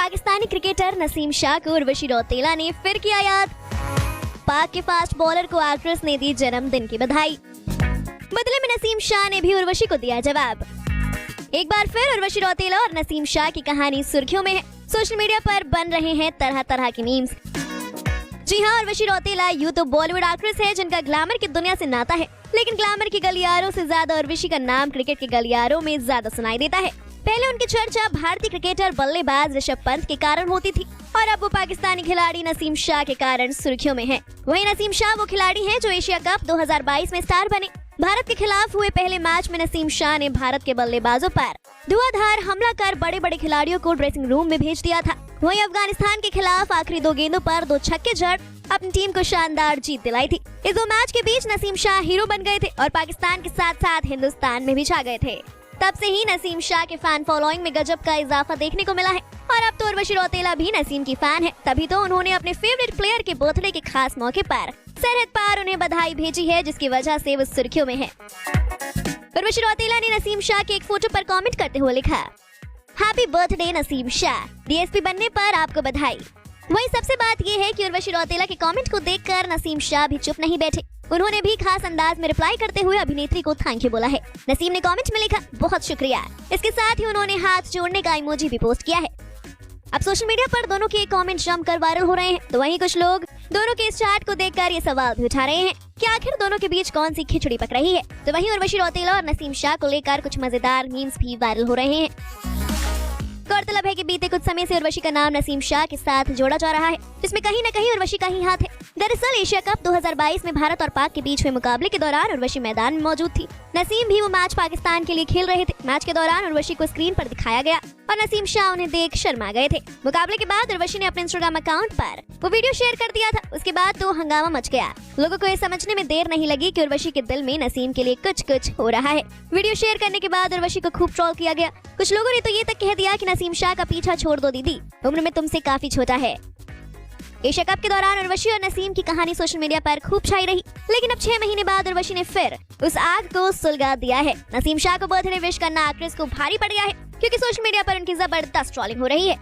Pakistani cricketer Naseem Shah को उर्वशी रौतेला ने फिर किया याद। पाक के फास्ट बॉलर को एक्ट्रेस ने दी जन्मदिन की बधाई। बदले में नसीम शाह ने भी उर्वशी को दिया जवाब। एक बार फिर उर्वशी रौतेला और नसीम शाह की कहानी सुर्खियों में है। सोशल मीडिया पर बन रहे हैं तरह तरह के मीम्स। जी हाँ, उर्वशी रौतेला यूं तो बॉलीवुड एक्ट्रेस है जिनका ग्लैमर की दुनिया से नाता है, लेकिन ग्लैमर के गलियारों से ज्यादा उर्वशी का नाम क्रिकेट के गलियारों में ज्यादा सुनाई देता है। पहले उनकी चर्चा भारतीय क्रिकेटर बल्लेबाज ऋषभ पंत के कारण होती थी और अब वो पाकिस्तानी खिलाड़ी नसीम शाह के कारण सुर्खियों में है। वहीं नसीम शाह वो खिलाड़ी हैं जो एशिया कप 2022 में स्टार बने। भारत के खिलाफ हुए पहले मैच में नसीम शाह ने भारत के बल्लेबाजों पर धुआंधार हमला कर बड़े बड़े खिलाड़ियों को ड्रेसिंग रूम में भेज दिया था। वहीं अफगानिस्तान के खिलाफ आखिरी 2 गेंदों पर 2 छक्के जड़ अपनी टीम को शानदार जीत दिलाई थी। इस 2 मैच के बीच नसीम शाह हीरो बन गए थे और पाकिस्तान के साथ साथ हिंदुस्तान में भी छा गए थे। तब से ही नसीम शाह के फैन फॉलोइंग में गजब का इजाफा देखने को मिला है और अब तो उर्वशी रौतेला भी नसीम की फैन है। तभी तो उन्होंने अपने फेवरेट प्लेयर के बर्थडे के खास मौके पर सरहद पार उन्हें बधाई भेजी है, जिसकी वजह से वो सुर्खियों में है। उर्वशी रौतेला ने नसीम शाह के एक फोटो पर कमेंट करते हुए लिखा, happy birthday Naseem Shah, DSP बनने पर आपको बधाई। वहीं सबसे बात ये है कि उर्वशी रौतेला के कमेंट को देखकर नसीम शाह भी चुप नहीं बैठे। उन्होंने भी खास अंदाज में रिप्लाई करते हुए अभिनेत्री को थैंक यू बोला है। नसीम ने कमेंट में लिखा, बहुत शुक्रिया। इसके साथ ही उन्होंने हाथ जोड़ने का इमोजी भी पोस्ट किया है। अब सोशल मीडिया पर दोनों के कमेंट जमकर वायरल हो रहे हैं, तो वहीं कुछ लोग दोनों के इस चैट को देखकर ये सवाल भी उठा रहे हैं कि आखिर दोनों के बीच कौन सी खिचड़ी पक रही है। तो वहीं उर्वशी रौतेला और नसीम शाह को लेकर कुछ मजेदार मीम्स भी वायरल हो रहे हैं। गौरतलब है कि बीते कुछ समय से उर्वशी का नाम नसीम शाह के साथ जोड़ा जा रहा है, जिसमें कहीं न कहीं उर्वशी का ही हाथ है। दरअसल एशिया कप 2022 में भारत और पाक के बीच हुए मुकाबले के दौरान उर्वशी मैदान में मौजूद थी। नसीम भी वो मैच पाकिस्तान के लिए खेल रहे थे। मैच के दौरान उर्वशी को स्क्रीन पर दिखाया गया और नसीम शाह उन्हें देख शर्मा गए थे। मुकाबले के बाद उर्वशी ने अपने इंस्टाग्राम अकाउंट पर वो वीडियो शेयर कर दिया था। उसके बाद तो हंगामा मच गया। लोगों को ये समझने में देर नहीं लगी कि उर्वशी के दिल में नसीम के लिए कुछ हो रहा है। वीडियो शेयर करने के बाद उर्वशी को खूब ट्रोल किया गया। कुछ लोगों ने तो ये तक कह दिया कि नसीम शाह का पीछा छोड़ दो दीदी, उम्र में तुमसे काफी छोटा है। एशिया कप के दौरान उर्वशी और नसीम की कहानी सोशल मीडिया पर खूब छाई रही, लेकिन अब 6 महीने बाद उर्वशी ने फिर उस आग को सुलगा दिया है। नसीम शाह को बर्थडे विश करना एक्ट्रेस को भारी पड़ गया है, क्योंकि सोशल मीडिया पर उनकी जबरदस्त ट्रोलिंग हो रही है।